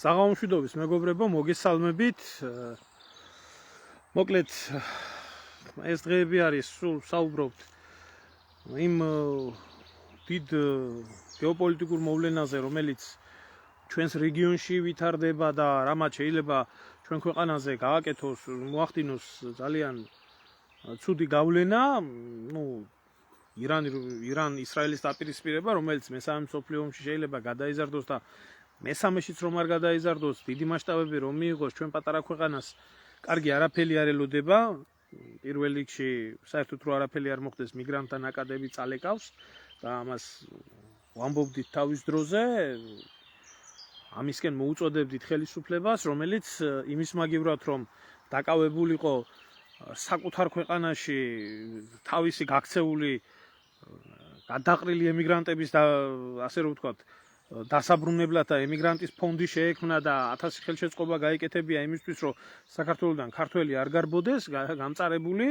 საღამომშვიდობის მეგობრებო, მოგესალმებით. მოკლედ ეს დღეები არის სულ საუბრობთ იმ დიდ გეოპოლიტიკურ მოვლენაზე, რომელიც ჩვენს რეგიონში ვითარდება და რამაც შეიძლება ჩვენ ქვეყანაზე გააკეთოს, მოახდინოს ძალიან ცუდი გავლენა, ირან-ისრაელის დაპირისპირება, რომელიც მესამე მსოფლიო ომში შეიძლება გადაიზარდოს და მესამეშიც რომ არ გადაიზარდოს, დიდი მასშტაბები რომ მიიღოს ჩვენ პატარა ქვეყანას, კარგი არაფერი არ ელოდება. პირველ რიგში საერთოდ რო არაფერი არ მოხდეს, მიგრანტთა ნაკადები წალეკავს და ამას ვამბობდით თავის დროზე. ამისკენ მოუწოდებდით ხელისუფლებას, რომელიც იმის მაგივრად რომ დაკავებულიყო საკუთარ ქვეყანაში თავისი გაქცეული გადაყრილი ემიგრანტების და ასე რომ ვთქვათ დასაბრუნებლად და ემიგრანტის ფონდი შეექმნა და 1000 ხელშეწყობა გაიკეთებია იმისთვის, რომ საქართველოსდან ქართველი არ გარბოდეს, გამწარებული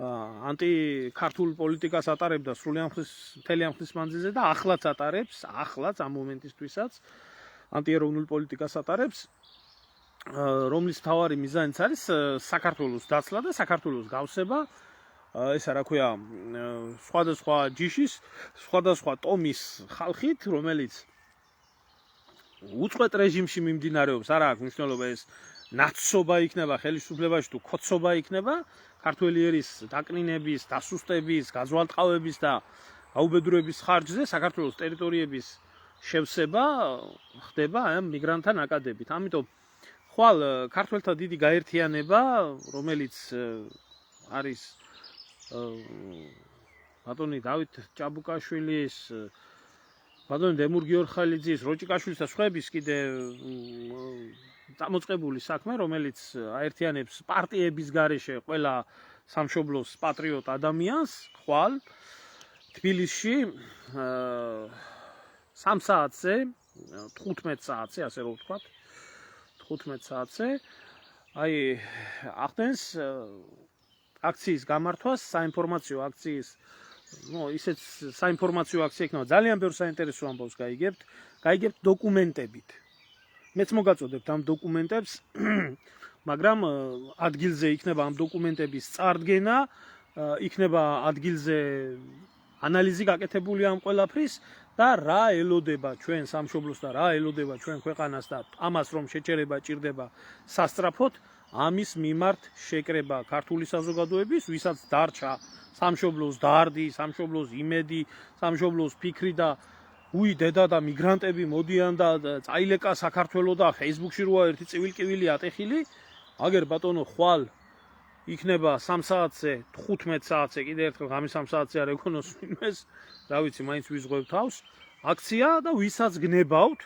ანტი-ქართულ პოლიტიკას ატარებდა მთელი ამ ხნის მანძილზე და ახლაც ატარებს, ამ მომენტისთვისაც ანტიეროვნულ პოლიტიკას ატარებს, რომლის მთავარი მიზანიც არის საქართველოს დაცლა და საქართველოს გავსება, ესა რა ქვია, სხვადასხვა ჯიშის, სხვადასხვა ტომის ხალხით, რომელიც უწყვეტ რეჟიმში მიმდინარეობს, არა აქვს მნიშვნელობა ეს ნაცობა იქნება ხელისუფლებაში თუ ქოცობა იქნება, ქართველი ერის დაკნინების, დასუსტების, გაზვალტყავების და გაუბედურების ხარჯზე საქართველოს ტერიტორიების შევსება ხდება ამ მიგრანტთა ნაკადებით. ამიტომ ხვალ ქართველთა დიდი გაერთიანება, რომელიც არის ბატონი დავით ჭაბუკაშვილის, ბატონი დემურ გიორხალიძის, როჭიკაშვილის და სხვების კიდე წამოწყებული საქმე, რომელიც აერთიანებს პარტიების გარეშე ყველა სამშობლოს პატრიოტ ადამიანს, ხვალ თბილისში 3 საათზე, 15 საათზე, ასე რომ ვთქვათ, 15 საათზე, ახდენს აქციის გამართვას, საინფორმაციო აქციის, ისეთ საინფორმაციო აქცია იქნება, ძალიან ბევრ საინტერესო ამბავს გაიგებთ დოკუმენტებით. მეც მოგაწოდებთ ამ დოკუმენტებს, მაგრამ ადგილზე იქნება ამ დოკუმენტების წარდგენა, იქნება ადგილზე ანალიზი გაკეთებული ამ ყველაფრის და რა ელოდება ჩვენ სამშობლოს და რა ელოდება ჩვენ ქვეყანას და ამას რომ შეჭერება ჭირდება სასწრაფოდ, ამის მიმართ შეკრება ქართული საზოგადოების, ვისაც დარჩა სამშობლოს დარდი, სამშობლოს იმედი, სამშობლოს ფიქრი და დედა და მიგრანტები მოდიან და წაილეკა საქართველოს და Facebook-ში როა ერთი წივილ-კივილი ატეხილი, აგერ ბატონო ხვალ იქნება 3 საათზე, 15 საათზე, კიდე ერთხელ ღამის 3 საათზე არ ეკონოს ვინმეს, რა ვიცი, მაინც ვიზღვევ თავს, აქცია და ვისაც გნებავთ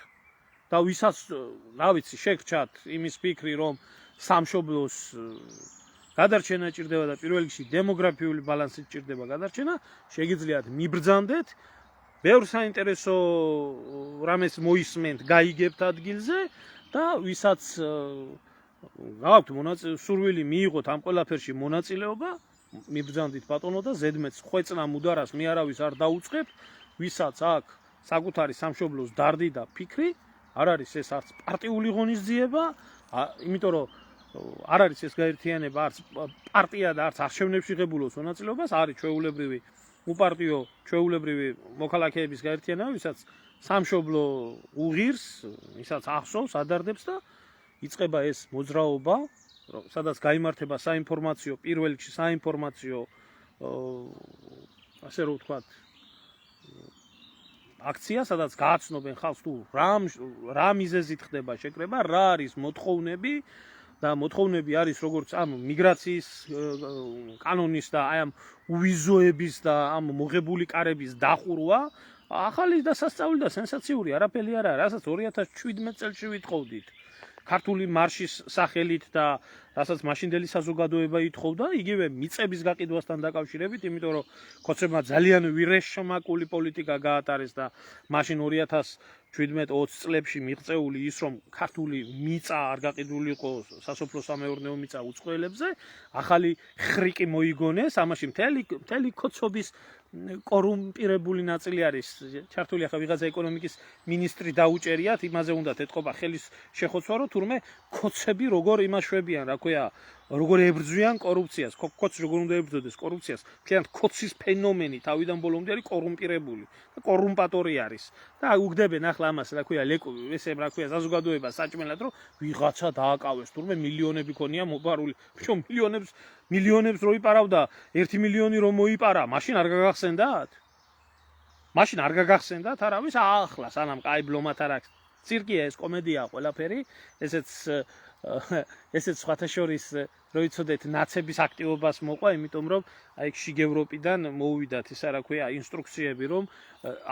და ვისაც, რა ვიცი, შეგრჩათ იმის ფიქრი, რომ სამშობლოს გადარჩენა ჭირდება და პირველ რიგში დემოგრაფიული ბალანსით ჭირდება გადარჩენა, შეგიძლიათ მიბრძანდეთ, ბევრ საინტერესო რამეს მოისმენთ, გაიგებთ ადგილზე და ვისაც გააქვთ სურვილი მიიღოთ ამ ყველაფერში მონაწილეობა, მიბრძანდით ბატონო და ზედმეტ ხვეწნა მუდარას მე არავის არ დაუწყებთ, ვისაც აქვს საკუთარი სამშობლოს დარდი და ფიქრი, არ არის ეს არც პარტიული ღონისძიება, იმიტომ რომ არ არის ეს გაერთიანება, არც პარტია და არც არჩევნებში ღებულობს მონაწილეობას, არის ჩვეულებრივი უპარტიო ჩვეულებრივი მოქალაქეების გაერთიანება, ვისაც სამშობლო უღირს, ვისაც ახსოვს, ადარდებს და იწყება ეს მოძრაობა, სადაც გაიმართება საინფორმაციო, პირველ რიგში საინფორმაციო, ასე რომ ვთქვათ, აქცია, სადაც გააცნობენ ხალხს თუ რა მიზეზით ხდება შეკრება, რა არის მოთხოვნები და მოთხოვნები არის როგორც ამ მიგრაციის კანონის და ამ უვიზოების და ამ მოღებული კარების დახურვა, ახალი დასასწავლი და სენსაციური არაფერი არ არის, რასაც 2017 წელს ვითხოვდით. ქართული მარშის სახელით და რასაც მაშინდელი საზოგადოება ითხოვდა, იგივე მიწების გაყიდვასთან დაკავშირებით, იმიტომ რომ ქოცებმა ძალიან ვირეშმაკული პოლიტიკა გაატარეს და მაშინ 2017-20 წლებში მიღწეული ის, რომ ქართული მიწა არ გაყიდულიყო სასოფლო-სამეურნეო მიწა უწყოელებზე, ახალი ხრიკი მოიგონეს, ამაში მთელი ქოცობის კორუმპირებული ნაწილი არის ჩართული ახლა ვიღაცა ეკონომიკის მინისტრი დაუჭერიათ, იმაზე უნდათ ეთყობა ხელის შეხოცვა, რომ თურმე ქოცები როგორ იმაშვებიან, რა ქვია, როგორ ებრძვიან კორუფციას, ქოცი როგორ უნდა ებრძოდეს კორუფციას, მთლიანად ქოცის ფენომენი თავიდან ბოლომდე არის კორუმპირებული და კორუმპატორი არის. და უგდებენ ახლა ამას, რა ქვია, ესე რა ქვია, საზოგადოება საჭმელად, რომ ვიღაცა დააკავეს, თურმე მილიონები ქონია მოპარული, причем მილიონებს რო იპარავდა, 1 მილიონი რომ მოიპარა, მაშინ არ გაგახსენდათ? მაშინ არ გაგახსენდათ არავის ახლა, სანამ კაი ბლომად არ აქვს. ცირკია ეს, კომედია ყველაფერი, ესეც სხვათა შორის რო იცოდეთ ნაცების აქტივობას მოყვა, იმიტომ რომ აი შიგ ევროპიდან მოუვიდათ ისა რა ქვია ინსტრუქციები, რომ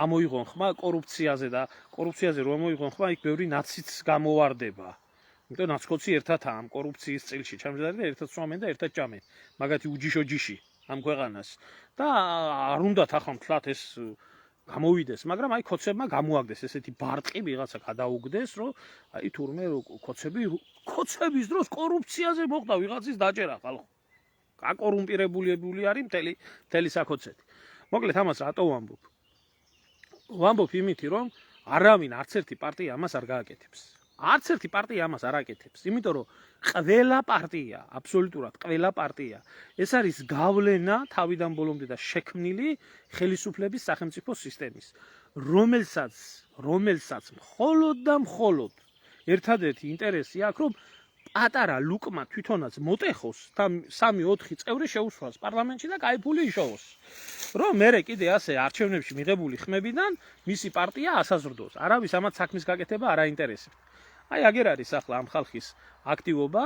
ამოიღონ ხმა კორუფციაზე და კორუფციაზე რომ ამოიღონ ხმა, იქ ბევრი ნაციც გამოვარდება. იმიტომ ნაცკოცი ერთად ამ კორუფციის წილში ჩამჯდარი და ერთად სვამენ და ერთად ჭამენ. მაგათი უჯიშო-ჯიში ამ ქვეყანას. და არ უნდათ ახლა მთლად ეს გამოვიდეს, მაგრამ აი ქოცებმა გამოაგდეს ესეთი ბარტყი ვიღაცა გადაუგდეს, რომ აი თურმე ქოცების დროს კორუფციაზე მოხდა ვიღაცის დაჭერა ხალხო. გაკორუმპირებული არის მთელი საქოცეთი. მოკლედ ამას რატო ვამბობ? ვამბობ იმითი, რომ არავინ არც ერთი პარტია ამას არ გააკეთებს. არც ერთი პარტია ამას არ აკეთებს, იმიტომ რომ ყველა პარტია, აბსოლუტურად ყველა პარტია, ეს არის გავლენა თავიდან ბოლომდე და შექმნილი ხელისუფლების სახელმწიფო სისტემის, რომელსაც მხოლოდ და მხოლოდ ერთადერთი ინტერესი აქვს, რომ პატარა ლუკმა თვითონაც მოტეხოს და 3-4 წევრი შეუსვას პარლამენტში და кайფული იშოვოს. რომ მერე კიდე ასე არჩევნებში მიღებული ხმებიდან მისი პარტია ასაზრდოს. არავის ამათ საქმის გაკეთება არ აინტერესებს. აი აგერ არის ახლა ამ ხალხის აქტივობა,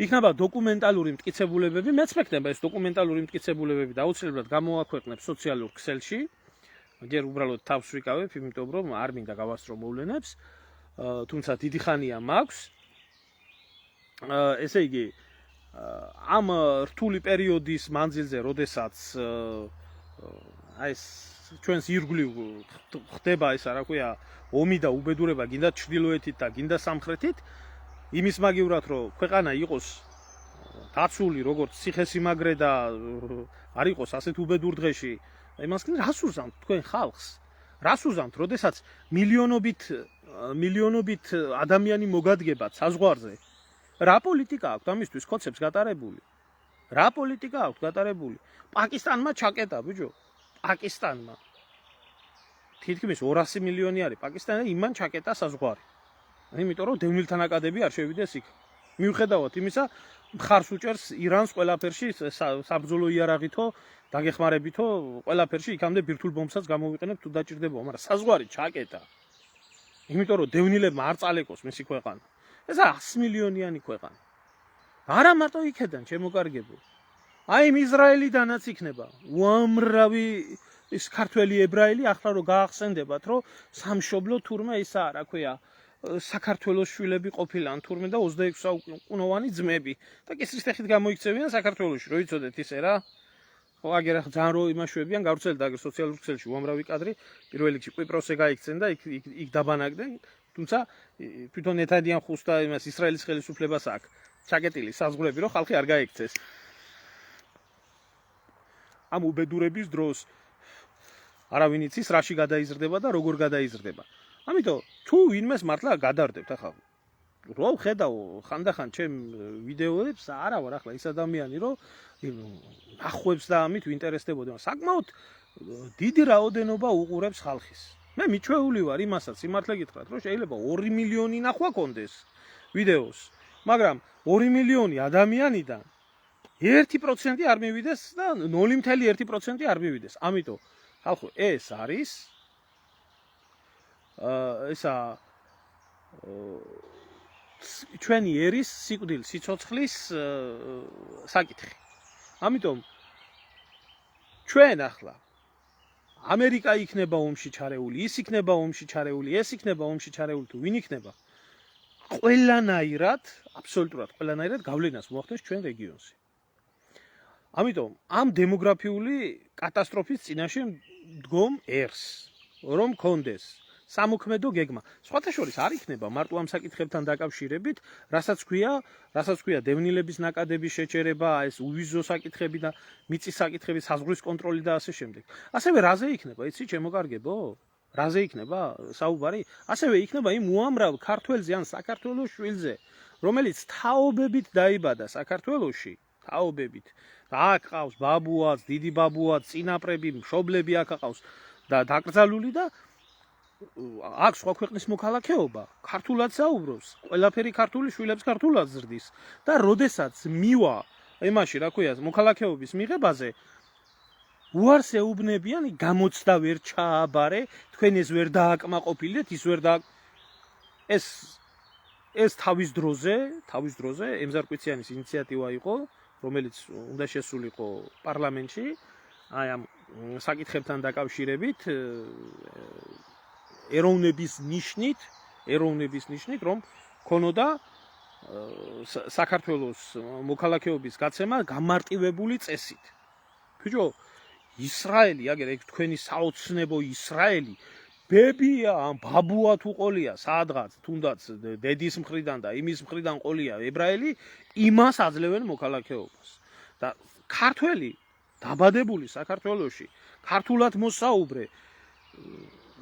იქნება დოკუმენტალური მტკიცებულებები, მეც მექნება ეს დოკუმენტალური მტკიცებულებები და აუცილებლად გამოაქვეყნებ სოციალურ ქსელში. ჯერ უბრალოდ თავს ვიკავებ, იმიტომ რომ არ მინდა გავასწრო მოვლენებს, თუმცა დიდი ხანია მაქვს. ესე იგი, ამ რთული პერიოდის მანძილზე, როდესაც აი ეს ჩვენს ირგვლივ ხდება ესა რა ქვია ომი და უბედურება გინდა ჩრდილოეთით და გინდა სამხრეთით, იმის მაგივრად რომ ქვეყანა იყოს დაცული როგორც ციხესიმაგრე და არ იყოს ასეთ უბედურ დღეში, იმას კი რას უზამთ თქვენ ხალხს? რას უზამთ, როდესაც მილიონობით ადამიანი მოგადგებათ საზღვარზე? რა პოლიტიკა აქვს ამისთვის ქოცებს გატარებული? რა პოლიტიკა აქვს გატარებული? პაკისტანმა ჩაკეტა, ბიჭო. პაკისტანმა თითქმის 200 მილიონი არის პაკისტანი და იმან ჩაკეტა საზღვარი. იმიტომ რომ დევნილთან აკადები არ შევიდეს იქ. მიუხედავად იმისა, მხარს უჭერს ირანს ყველაფერში საბრძოლო იარაღითო, დაგეხმარებითო, ყველაფერში იქამდე ბირთვულ ბომბსაც გამოვიყენებ თუ დაჭირდებოა, მაგრამ საზღვარი ჩაკეტა. იმიტომ რომ დევნილებმა არ წალეკოს მისი ქვეყანა. ეს 100 მილიონიანი ქვეყანა. არა მარტო იქედან, ჩემო კარგებო. აი იმ ისრაელიდანაც იქნება უამრავი ის ქართველი ებრაელი ახლა რომ გაახსენდებათ, რომ სამშობლო თურმე ისაა, რა ქვია, საქართველოს შვილები ყოფილან თურმე და 26 საუკუნოვანი ძმები და კისრის ფეხით გამოიქცევიან საქართველოში, რო იცოდეთ ისე რა. ხო, აგერ ახლა ძალიან რო იმაშვებიან, გავრცელდა აგერ სოციალურ ქსელში უამრავი კადრი, პირველ რიგში კვიპროსზე გაიქცენ და იქ დაბანაკდნენ, თუმცა თვითონ ეთადიან ხუს და იმას ისრაელის ხელისუფლებას აქვს ჩაკეტილი საზღვრები, რომ ხალხი არ გაიქცეს. ამ უბედურების დროს არავინ იცის რაში გადაიზრდება და როგორ გადაიზრდება. ამიტომ თუ ვინმეს მართლა გადარდებთ ახლა რო ხედავ ხანდახან ჩემ ვიდეოებს, არა ვარ ახლა ის ადამიანი, რომ ნახვებს და ამით ვინტერესდებოდი, მაგრამ საკმაოდ დიდი რაოდენობა უყურებს ხალხის. მე მიჩვეული ვარ იმასაც, სიმართლე გითხრათ, რომ შეიძლება 2 მილიონი ნახვა კონდეს ვიდეოს, მაგრამ 2 მილიონი ადამიანიდან 1% არ მივიდეს და 0.1% არ მივიდეს. ამიტომ ხალხო, ეს არის ესა ჩვენი ერის სიკვდილ სიცოცხლის საკითხი. ამიტომ ჩვენ ახლა ამერიკა იქნება ომში ჩარეული, ის იქნება ომში ჩარეული, ეს იქნება ომში ჩარეული თუ ვინ იქნება, ყველანაირად, აბსოლუტურად ყველანაირად გავლენას მოახდენს ჩვენ რეგიონზე. ამიტომ ამ დემოგრაფიული კატასტროფის წინაშე მდგომ ერს, რომ კონდეს სამოქმედო გეგმა. სხვათა შორის არ იქნება მარტო ამ საკითხებთან დაკავშირებით, რასაც ქვია დევნილების ნაკადების შეჩერება, ეს უვიზო საკითხები და მიწის საკითხები, საზღვრის კონტროლი და ასე შემდეგ. ასევე რაზე იქნება, იცი ჩემო კარგებო? რაზე იქნება საუბარი? ასევე იქნება იმ უამრავ ქართველზე ან საქართველოს შვილზე, რომელიც თაობებით დაიბადა საქართველოში, თაობებით. და აქ ყავს ბაბუაც, დიდი ბაბუაც, წინაპრები, მშობლები აქ ყავს და დაკრძალული და აქ სხვა ქვეყნის მოქალაქეობა, ქართულად საუბრობს, ყველაფერი ქართული შვილებს ქართულად ზრდის და როდესაც მივა იმაში, რა ქვია, მოქალაქეობის მიღებაზე, უარს ეუბნებიან, გამოცდა ვერ ჩააბარე, თქვენ ეს ვერ დააკმაყოფილეთ, ის ვერ და ეს თავის დროზე ემზარკვიციანის ინიციატივა იყო, რომელიც უნდა შესულიყო პარლამენტში, აი ამ საკითხებთან დაკავშირებით ეროვნების ნიშნით, რომ ქონოდა საქართველოს მოქალაქეობის გაცემა გამარტივებული წესით. ბიჭო, ისრაელი, აგერ ეგ თქვენი საოცნებო ისრაელი, ბებია, ან ბაბუა თუ ყოლია, სადღაც, თუნდაც დედის მხრიდან და იმის მხრიდან ყოლია ებრაელი, იმას აძლევენ მოქალაქეობას. და ქართველი დაბადებული საქართველოში, ქართულად მოსაუბრე,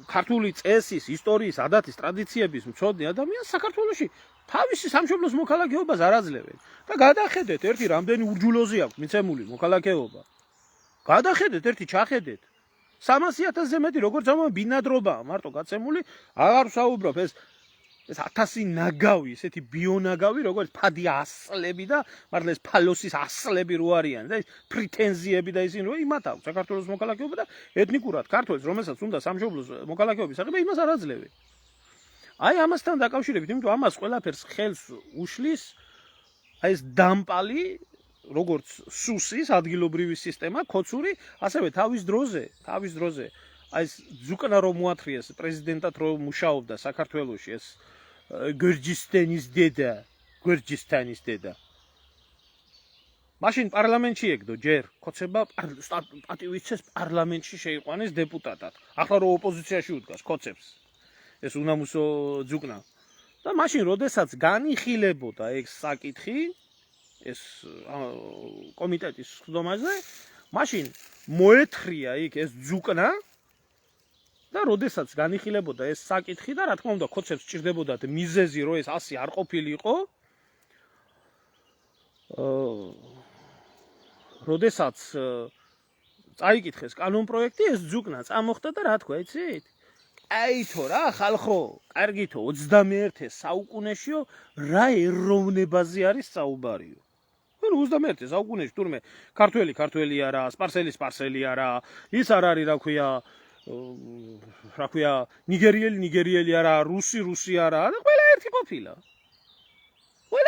ქართული წესის, ისტორიის, ადათის, ტრადიციების მცოდნე ადამიანს საქართველოში თავისი სამშობლოს მოქალაქეობას არ აძლევენ. და გადახედეთ, ერთი რამდენი ურჯულოზი აქვს მიცემული მოქალაქეობა. გადახედეთ, ერთი ჩახედეთ. 300,000-ზე მეტი როგორც ამბობენ ბინადრობაა მარტო გაცემული, აღარ ვსაუბრობ ეს 1000 ნაგავი, ესეთი ბიონაგავი, როგორც ფადი ასლები და მართლა ეს ფალოსის ასლები რო არიან და ეს პრეტენზიები და ისინი რო იმათ აქვს საქართველოს მოქალაქეობა და ეთნიკურად ქართველს, რომელსაც უნდა სამშობლოს მოქალაქეობის აღება, იმას არ აძლევენ. აი ამასთან დაკავშირებით, იმიტომ ამას ყველაფერს ხელს უშლის აი ეს დამპალი, როგორც სუსის ადგილობრივი სისტემა, ქოცური, ასევე თავის დროზე, აი ეს ზუკნა რომ მოათრიეს პრეზიდენტად რომ მუშაობდა საქართველოში ეს გორჯისტანის დედა. მაშინ პარლამენტში ეგდო ჯერ, ქოცება პატივიცეს პარლამენტში შეიყვანეს დეპუტატად. ახლა რო ოპოზიციაში უდგას ქოცებს. ეს უნამუსო ზუკნა. და მაშინ როდესაც განიხილებოდა ეგ საკითხი ეს კომიტეტის ხდომაზე, მაშინ მოეთხრია იქ ეს ზუკნა და როდესაც განიხილებოდა ეს საკითხი და რა თქმა უნდა ქოცებს სჭირდებოდათ მიზეზი, რომ ეს 100 არ ყოფილიყო. როდესაც წაიკითხეს კანონპროექტი, ეს ზუკნა წამოხდა და რა თქვა, იცით? აითო რა ხალხო, კარგითო 21 საუკუნეშიო რა ეროვნებაზე არის საუბარიო. 21 საუკუნეში თურმე ქართველი არა, სპარსელი არა, ის არ არის რა ქვია, ნიგერიელი არა, რუსი არა, და ყველა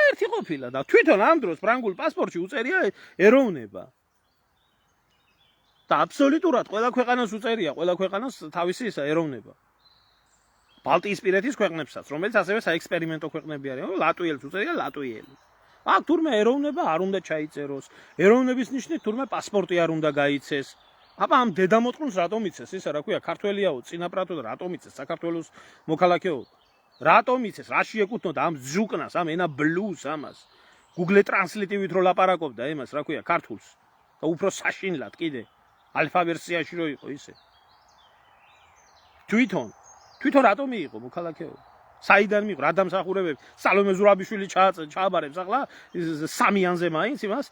ერთი ყოფილა და თვითონ ამ დროს ფრანგულ პასპორტში უწერია ეროვნება. და აბსოლუტურად ყველა ქვეყანას უწერია, ყველა ქვეყანას თავისი ისა ეროვნება. ბალტიისპირეთის ქვეყნებსაც, რომელიც ასევე საექსპერიმენტო ქვეყნები არიან, ლატვიელს უწერია ლატვიელი. აქ თურმე ეროვნება არ უნდა ჩაიწეროს, ეროვნების ნიშნით თურმე პასპორტი არ უნდა გაიცეს. აბა ამ დედამოწყვილს რატომ იცეს? ისა რა ქვია, ქართველიაო, წინაპრადო და რატომ იცეს საქართველოს მოქალაქეობა? რატომ იცეს? რაში ეკუთვნოდა ამ ზუკნას, ამ ენა ბლუს ამას? Google Translate-ით რო ლაპარაკობდა იმას, რა ქვია, ქართულს. და უფრო საშინლად კიდე ალფა ვერსიაში რო იყო ისე. თვითონ რატომ მიიღო მოქალაქეობა? საიდან მიიღო? რა დამსახურებები? სალომე ზურაბიშვილი ჩააბარებს ახლა სამიანზე მაინც იმას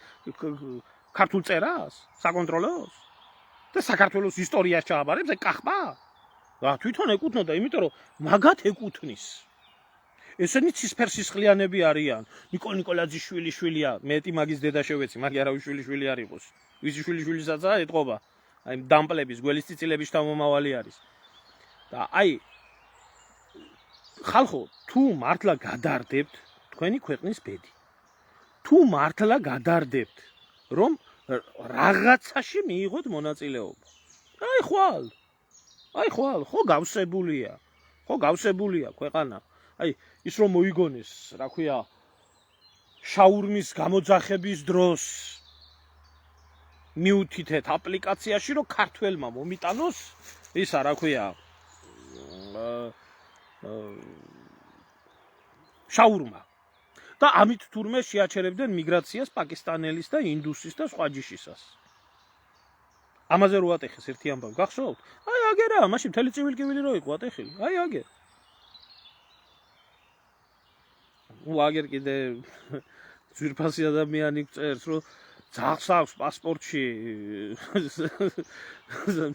ქართულ წერას, საკონტროლოს და საქართველოს ისტორიას ჩააბარებს, ეგ კახბა? და თვითონ ეკუთვნოდა, იმიტომ რომ მაგათ ეკუთვნის. ესენი ცისფერსისხლიანები არიან. ნიკოლაძის შვილია, მეტი მაგის დედა შევეცი, მაგი არავის შვილი არ იყოს. ვისი შვილისაცაა ეთყობა? აი დამპლების, გველის წიწილების შთამომავალი არის. და აი ხალხო, თუ მართლა გადარდებთ თქვენი ქვეყნის ბედი, თუ მართლა გადარდებთ, რომ რაღაცაში მიიღოთ მონაწილეობა. აი ხვალ, ხო გავსებულია ქვეყანა. აი ის რომ მოიგონეს, რა ქვია, შაურმის გამოძახების დროს მიუთითეთ აპლიკაციაში, რომ ქართველმა მომიტანოს ისა, რა ქვია, შაურმა. და ამით თურმე შეაჩერებდნენ მიგრაციას პაკისტანელის და ინდუსის და სხვა ჯიშისას. ამაზე რო ატეხეს ერთი ამბავი გახსოვთ? აი აგერა, მაშინ მთელი ცივილკივილი რო იყო ატეხილი. აი აგერ. აგერ კიდე ძვირფასი ადამიანი წერს, რომ ძაღლს აქვს პასპორტში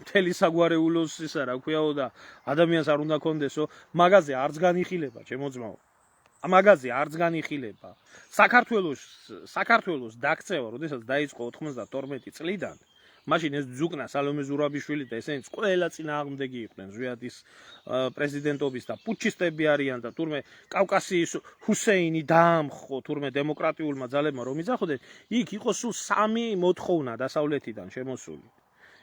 მთელი საგვარეულოს ისა რა ქვიაო და ადამიანს არ უნდა კონდესო, მაგაზე არც განიხილება, ჩემო ძმაო. მაგაზე არც განიხილება. საქართველოს დაქცევა, როდესაც დაიწყო 92 წლიდან, მაშინ ეს ძუკნა სალომე ზურაბიშვილი და ესენიც ყველა წინააღმდეგი იყვნენ ზვიადის პრეზიდენტობის და პუჩისტები არიან და თურმე კავკასიის ჰუსეინი დაამხო თურმე დემოკრატიულმა ძალებმა რომ იძახოდნენ, იქ იყო სულ 3 მოთხოვნა დასავლეთიდან შემოსული.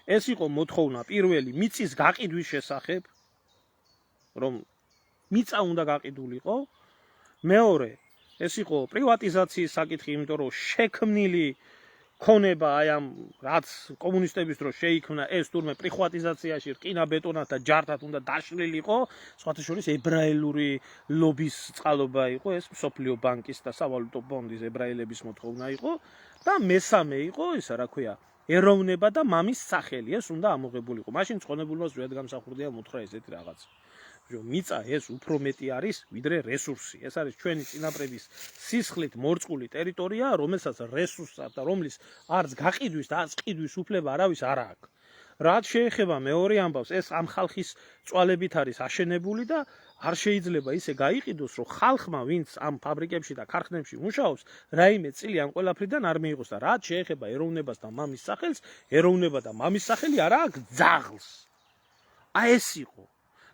ეს იყო მოთხოვნა პირველი მიწის გაყიდვის შესახებ, რომ მიწა უნდა გაყიდულიყო. მეორე, ეს იყო პრივატიზაციის საკითხი, იმიტომ რომ შექმნილი ქონება აი ამ რაც კომუნისტების დროს შეიქმნა ეს თურმე პრივატიზაციაში რკინა ბეტონად და ჯართად უნდა დაშლილიყო, სხვათა შორის ებრაელური ლობის წყალობა იყო, ეს მსოფლიო ბანკის და სავალუტო ფონდის ებრაელების მოთხოვნა იყო და მესამე იყო ისა რა ქვია ეროვნება და მამის სახელი, ეს უნდა ამოღებულიყო. მაშინ ცხონებულმა ზვიად გამსახურდია მოთხრა ესეთი რაღაც. მიწა ეს უფრო მეტი არის ვიდრე რესურსი. ეს არის ჩვენი წინაპრების სისხლით მორწყული ტერიტორია, რომელსაც რესურსად და რომლის არც გაყიდვის და არც ყიდვის უფლება არავის არ აქვს. რაც შეეხება მეორე ამბავს, ეს ამ ხალხის წვალებით არის აშენებული და არ შეიძლება ისე გაიყიდოს, რომ ხალხმა, ვინც ამ ფაბრიკებში და ქარხნებში მუშაობს, რაიმე წილი ამ ყველაფრიდან არ მიიღოს და რაც შეეხება ეროვნებას და მამის სახელს, ეროვნება და მამის სახელი არ აქვს ძაღლს. აი ეს იყო.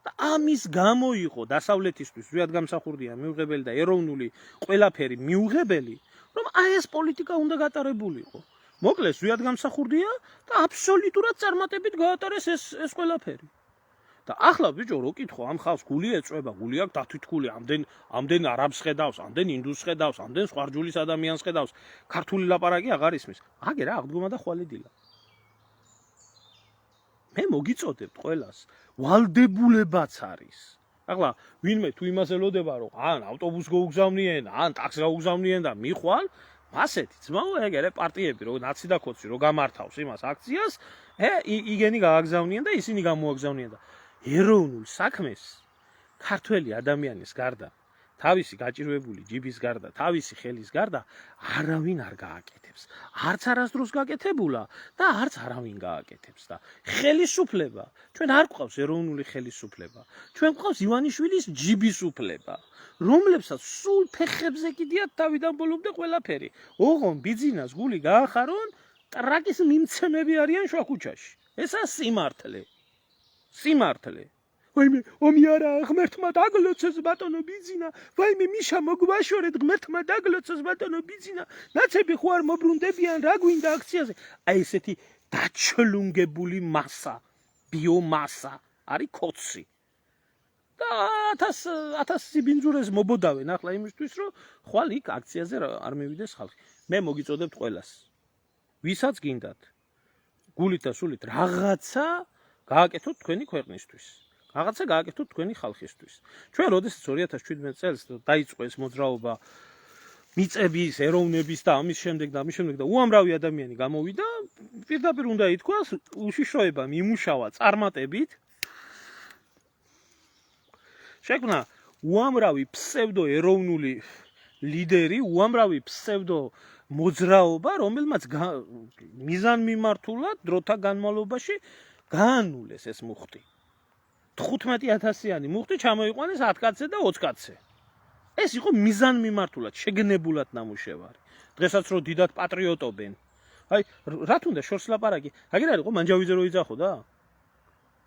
და ამის გამო იყო დასავლეთისთვის ზვიად გამსახურდია მიუღებელი და ეროვნული ყველაფერი მიუღებელი, რომ აი ეს პოლიტიკა უნდა გატარებულიყო. მოკლედ ზვიად გამსახურდია და აბსოლუტურად წარმატებით გაატარეს ეს ყველაფერი. და ახლა ბიჭო რო კითხო ამ ხალხს გული ეწვება, გული აქვს დათვითგული, ამდენ არაბს ხედავს, ამდენ ინდუსს ხედავს, ამდენ სხვა რჯულის ადამიანს ხედავს, ქართული ლაპარაკი აღარ ისმის. აგერა აღდგომა და ხვალედილა. მე მოგიწოდებთ ყველას ვალდებულებაც არის. ახლა ვინმე თუ იმას ელოდება რომ ან ავტობუსს გაუგზავნიენ, ან ტაქსს გაუგზავნიენ და მიხვალ, ასეთი ძმაო ეგერე პარტიები რო ნაცი და კოცი რო გამართავს იმას აქციას, იგენი გააგზავნიენ და ისინი გამოაგზავნიენ და ეროვნულ საქმეს ქართველი ადამიანის გარდა, თავისი გაჭირვებული ჯიბის გარდა, თავისი ხელის გარდა არავინ არ გააკეთებს. არც არასდროს გაკეთებულა და არც არავინ გააკეთებს და ხელისუფლება, ჩვენ არ გვყავს ეროვნული ხელისუფლება. ჩვენ გვყავს ივანიშვილის ჯიბის უფლება, რომლებსაც სულ ფეხებზე კიდიათ თავიდან ბოლომდე ყველაფერი. ოღონ ბიძინას გული გაახარონ, ტრაკის მიმცემები არიან შუა ქუჩაში. ესა სიმართლე. სიმართლე. ვაიმე, ომი არა, ღმერთმა დაგლოცოს ბატონო ბიძინა, ვაიმე მიშა მოგვაშორეთ, ღმერთმა დაგლოცოს ბატონო ბიძინა, ნაცები ხო არ მობრუნდებიან რა გვინდა აქციაზე. აი ესეთი დაჩლუნგებული მასა, ბიომასა არის კოცი. და 1000 სიბინძურეს მობოდავენ ახლა იმისთვის, რომ ხვალ იქ აქციაზე არ მივიდეს ხალხი. მე მოგიწოდებთ ყველას. ვისაც გინდათ, გულით და სულით რაღაცა გააკეთოთ თქვენი ქვეყნისთვის. რაღაცა გააკეთოთ თქვენი ხალხისთვის. ჩვენ როდესაც 2017 წელს დაიწყო ეს მოძრაობა მიწების, ეროვნების და ამის შემდეგ და უამრავი ადამიანი გამოვიდა, პირდაპირ უნდა ითქვას, უშიშროება მიმუშავა წარმატებით. შექმნა უამრავი ფსევდო ეროვნული ლიდერი, უამრავი ფსევდო მოძრაობა, რომელმაც მიზანმიმართულად დროთა განმავლობაში გაანულეს ეს მუხტი. 15,000-იანი მუხტი ჩამოიყვანეს 10 კაცზე და 20 კაცზე. ეს იყო მიზანმიმართულად, შეგნებულად ნამუშევარი. დღესაც რო დიდად პატრიოტობენ. აი, რა თუნდა შორს ლაპარაკი, აგერ არ იყო მანჯავიძე რო იძახო და?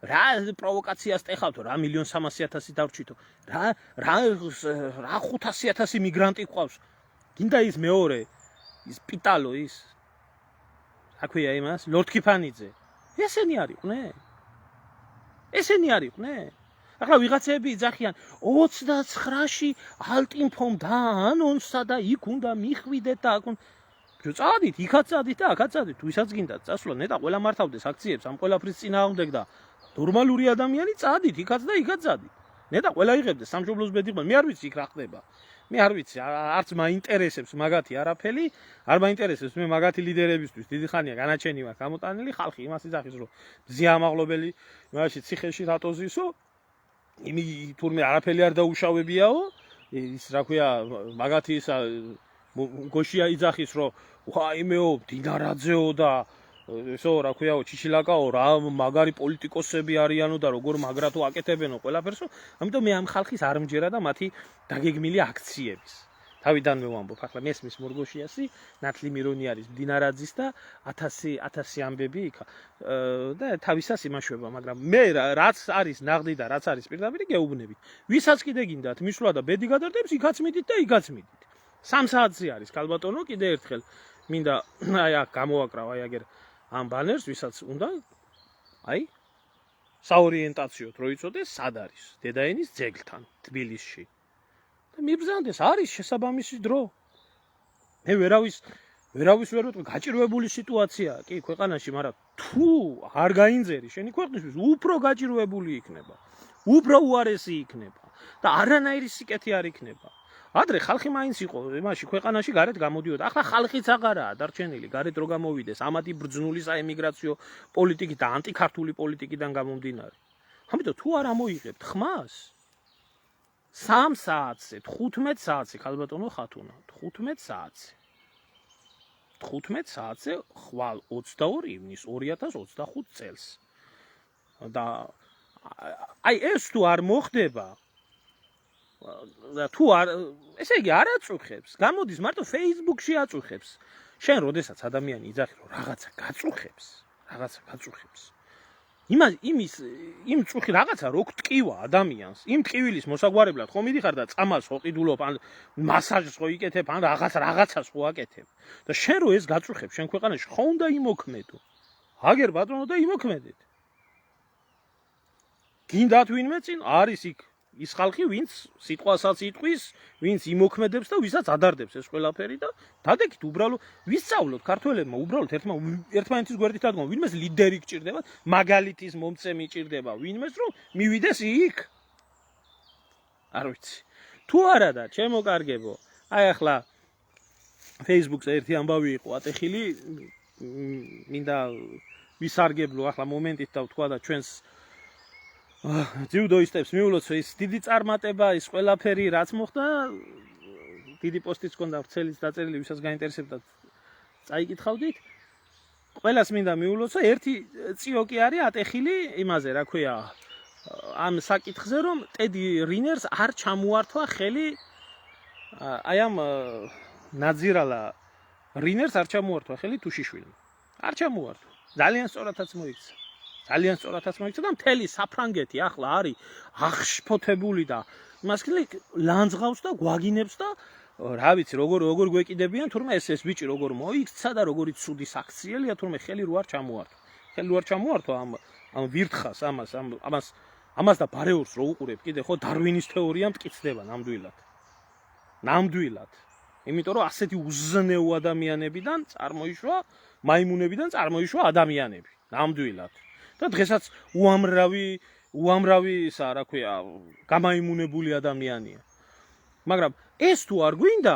რა პროვოკაციას ტეხავთო, რა 1,300,000 დავრჩითო. რა 500,000 მიგრანტი ყავს. გინდა ის მეორე, ის პიტალო ის. რა ქვია იმას? ლორდ ქიფანიძე. ესენი არიყვნენ? ესენი არიყვნენ? ახლა ვიღაცები იძახიან 29-ში ალტინფომ დაანონსა და იქ უნდა მიხვიდეთ და აქ წადით, იქაც წადით და აქაც წადით, ვისაც გინდათ წასვლა, ნეტა ყველა მართავდეს აქციებს ამ ყველაფრის წინააღმდეგ და ნორმალური ადამიანი წადით იქაც და იქაც წადით. ნეტა ყველა იღებდეს სამშობლოს ბედი ხმა. მე არ ვიცი იქ რა ხდება. მე არ ვიცი, არც მაინტერესებს მაგათი არაფერი, არ მაინტერესებს მე მაგათი ლიდერებისთვის დიდი ხანია განაჩენი მაქვს გამოტანილი ხალხი იმას იძახის რომ ზიამაღლობელი მაშინ ციხეში რატო ზისო? იმი თურმე არაფერი არ დაუშავებიაო, ის რა ქვია მაგათი ისა გოშია იძახის რომ ვაიმეო დინარაძეო და ესო რა ქვიაო ჩიჩილაკაო რა მაგარი პოლიტიკოსები არიანო და როგორ მაგრათო აკეთებენო ყველაფერსო, ამიტომ მე ამ ხალხის არ მჯერა და მათი დაგეგმილი აქციების. თავიდანვე ვამბობ, ახლა მესმის მორგოშიასი, ნათლი მირონი არის დინარაძის და 1000 ამბები იქა და თავისას იმაშვება, მაგრამ მე რაც არის ნაღდი და რაც არის პირდაპირ გეუბნებით. ვისაც კიდე გინდათ მისვლა და ბედი გადარდებს, იქაც მიდით და იქაც მიდით. 3 საათზე არის ქალბატონო, კიდე ერთხელ მინდა აი აქ გამოვაკრავ აი აგერ ამ ბანერს, ვისაც უნდა აი საორიენტაციოდ რო იცოდეს, სად არის დედაენის ძეგლთან თბილისში. და მიბრძანდეს, არის შესაბამისი დრო. მე ვერავის ვერ ვიტყვი, გაჭირვებული სიტუაციაა კი ქვეყანაში, მაგრამ თუ არ გაინძერი შენი ქვეყნისთვის, უფრო გაჭირვებული იქნება. უფრო უარესი იქნება და არანაირი სიკეთე არ იქნება. ადრე ხალხი მაინც იყო იმაში ქვეყანაში გარეთ გამოდიოდა. ახლა ხალხიც აღარაა დარჩენილი, გარეთ რო გამოვიდეს ამათი ბრძნული საემიგრაციო პოლიტიკით და ანტიქართული პოლიტიკიდან გამომდინარე. ამიტომ თუ არ ამოიღებთ ხმას 3 საათზე, 15 საათზე, ქალბატონო ხათუნა, 15 საათზე. 15 საათზე ხვალ 22 ივნის 2025 წელს. და აი ეს თუ არ მოხდება და თუ არ ესე იგი არ აწუხებს, გამოდის მარტო Facebook-ში აწუხებს. შენ როდესაც ადამიანი იძახი რომ რაღაცა გაწუხებს, იმ წუხი რაღაცა რო გტკივა ადამიანს, იმ ტკივილის მოსაგვარებლად ხომ მიდიხარ და წამალს ხო ყიდულობ, ან მასაჟს ხო იკეთებ, ან რაღაცას ხო აკეთებ. და შენ რო ეს გაწუხებ შენ ქვეყანაში ხო უნდა იმოქმედო. აგერ ბატონო და იმოქმედეთ. გინდათ ვინმე წინ არის იქ ის ხალხი, ვინც სიტყვასაც იტყვის, ვინც იმოქმედებს და ვისაც ადარდებს ეს ყველაფერი და დაგეკით უბრალოდ ვისწავლოთ ქართველებმა უბრალოდ ერთმანეთის გვერდით ადგომ, ვინმეს ლიდერი გჭირდება, მაგალითის მომცემი ჭირდება, ვინმეს რომ მივიდეს იქ. არ ვიცი. თუ არა და ჩემო კარგებო, აი ახლა Facebook-ზე ერთი ამბავი იყო ატეხილი, მინდა ვისარგებლო ახლა მომენტით და ვთქვა და ჩვენს ძიუდოისტებს მიულოცო ის დიდი წარმატება, ის ყველაფერი რაც მოხდა, დიდი პოსტიც ჰქონდა ვრცელიც დაწერილი, ვისაც გაინტერესებდა წაიკითხავდით. ყველას მინდა მიულოცო, ერთი წიოკი არის ატეხილი იმაზე, რა ქვია, ამ საკითხზე, რომ ტედი რინერს არ ჩამოართვა ხელი აი ამ ნაძირალა რინერს არ ჩამოართვა ხელი თუშიშვილმა. არ ჩამოართვა. ძალიან სწორადაც მოიქცა. ძალიან სწორადაც მოიქცა და მთელი საფრანგეთი ახლა არის აღშფოთებული და იმას ლანძღავს და გვაგინებს და რა ვიცი როგორ გვეკიდებიან, თურმე ეს ბიჭი როგორ მოიქცა და როგორი ცუდი საქციელია, თურმე ხელი რო არ ჩამოართვა. ხელი რო არ ჩამოართვა ამ ვირთხას, ამას და ბარეურს რო უყურებ კიდე ხო დარვინის თეორია მტკიცდება ნამდვილად. იმიტომ რომ ასეთი უზნეო ადამიანებიდან წარმოიშვა, მაიმუნებიდან წარმოიშვა ადამიანები, ნამდვილად. და დღესაც უამრავი ისა რა ქვია გამაიმუნებული ადამიანია. მაგრამ ეს თუ არ გვინდა,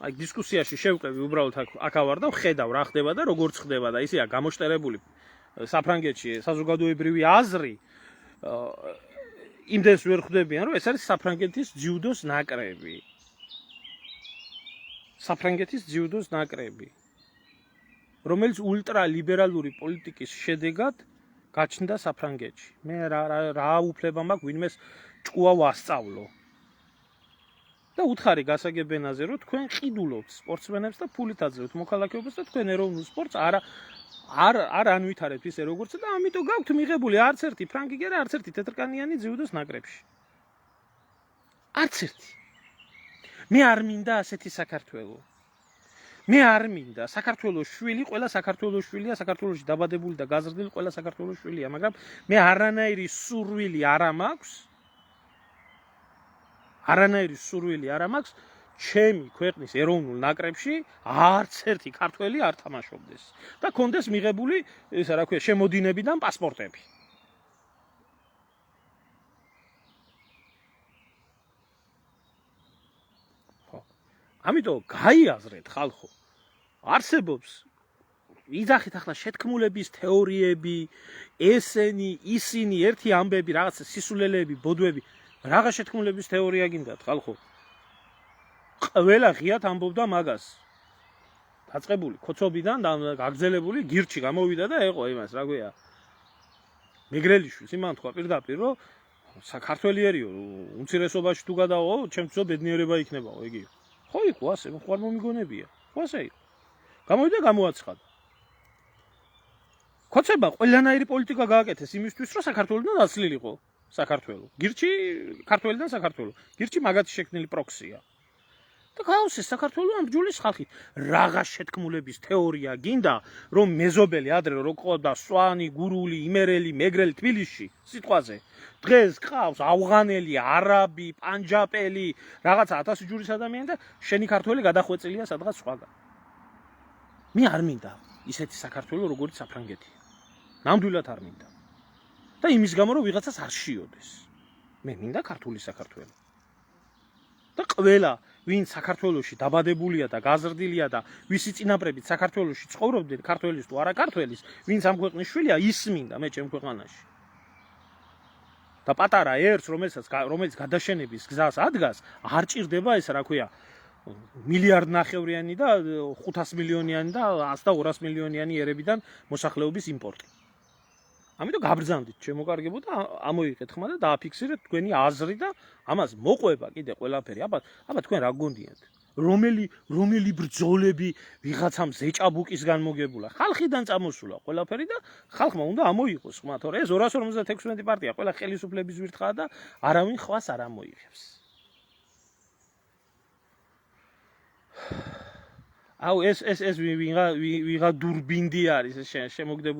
აი დისკუსიაში შევყევი უბრალოდ აქ ავარ და ვხედავ რა ხდება და როგორ ხდება და ისეა გამოშტერებული საფრანგეთში საზოგადოებრივი აზრი იმდენს ვერ ხვდებიან, რომ ეს არის საფრანგეთის ძიუდოს ნაკრები. საფრანგეთის ძიუდოს ნაკრები, რომელიც ულტრალიბერალური პოლიტიკის შედეგად გაჩნდა საფრანგეთში. მე რა უფლება მაქვს ვინმეს ჭკუა ვასწავლო. და უთხარი გასაგებენაზე, რომ თქვენ ყიდულობთ სპორტსმენებს და ფულით აძლევთ მოქალაქეობას და თქვენ ეროვნულ სპორტს არ ანვითარებთ ისე როგორც და ამიტომ გაქვთ მიღებული არც ერთი ფრანკი კი არა, არც ერთი თეთრკანიანი ძიუდოს ნაკრებში. არც ერთი. მე არ მინდა ასეთი საქართველო. მე არ მინდა საქართველოს შვილი, ყველა საქართველოს შვილია, საქართველოში დაბადებული და გაზრდილი ყველა საქართველოს შვილია, მაგრამ მე არანაირი სურვილი არ მაქვს, ჩემი ქვეყნის ეროვნულ ნაკრებში არც ერთი ქართველი არ თამაშობდეს და კონდეს მიღებული, ესა რა ქვია, შემოდინებიდან პასპორტები. ამიტომ გაიაზრეთ ხალხო. არსებობს ვიძახით ახლა შეთქმულების თეორიები, ისინი ერთი ამბები, რაღაც სისულელეები, ბოდვები, რაღა შეთქმულების თეორია გინდათ ხალხო. ყველა ღიად ამბობდა მაგას. დაწყებული ქოცობიდან გაგზელებული გირჩი გამოვიდა და ეყო იმას, რა გვია. მეგრელიშვილს იმან თქვა პირდაპირ, რომ საქართველიერიო, უმცირესობაში თუ გადავა, ჩემთვის ბედნიერება იქნებაო, იგი. ხო იყო ასე, ხო არ მომიგონებია. ხო ასე იყო. გამოვიდა გამოაცხადა. ქოცება ყველანაირი პოლიტიკა გააკეთეს იმისთვის, რომ საქართველოსთან დაცლილიყო საქართველოს. გირჩი ქართველიდან საქართველოს. გირჩი მაგათი შექმნილი პროქსია. და გაუსეს საქართველოს ამ ბჯულის ხალხით. რაღა შეთქმულების თეორია გინდა, რომ მეზობელი ადრე რო ყოდა სვანი, გურული, იმერელი, მეგრელი თბილისში სიტყვაზე. დღეს ყავს ავღანელი, არაბი, პანჯაპელი, რაღაცა 1000 ჯურის ადამიანი და შენი ქართველი გადახვეწილია სადღაც სხვაგან. მე არ მინდა ისეთი საქართველო როგორც საფრანგეთი. ნამდვილად არ მინდა. და იმის გამო რომ ვიღაცას არ შეიოდეს. მე მინდა ქართული საქართველო. და ყველა ვინ საქართველოში დაბადებულია და გაზრდილია და ვისი წინაპრებით საქართველოში ცხოვრობდნენ, ქართველის თუ არა ქართველის, ვინც ამ ქვეყნის შვილია, ის მინდა მე ჩემ ქვეყანაში. და პატარა ერთს, რომელიც გადაშენების გზას ადგას, არ ჭირდება ეს რა ქვია, მილიარდ ნახევრიანი და 500 მილიონიანი და 100 და 200 მილიონიანი ერებიდან მოსახლეობის იმპორტი. ამიტომ გაბრძანდით, შემოკარგებო და ამოიღეთ ხმა და დააფიქსირეთ თქვენი აზრი და ამას მოყვება კიდე ყველაფერი. აბა თქვენ რა გონდიათ? რომელი ბრძოლები ვიღაცამ ზეჭაბუკისგან მოგებულა? ხალხიდან წამოსულა ყველაფერი და ხალხმა უნდა ამოიღოს ხმა, თორე ეს 256 პარტია ყველა ხელისუფლების ვირთხაა და არავინ ხვას არ ამოიღებს. აუ ეს ვიღა დურბინდი არის ეს შემოგდებული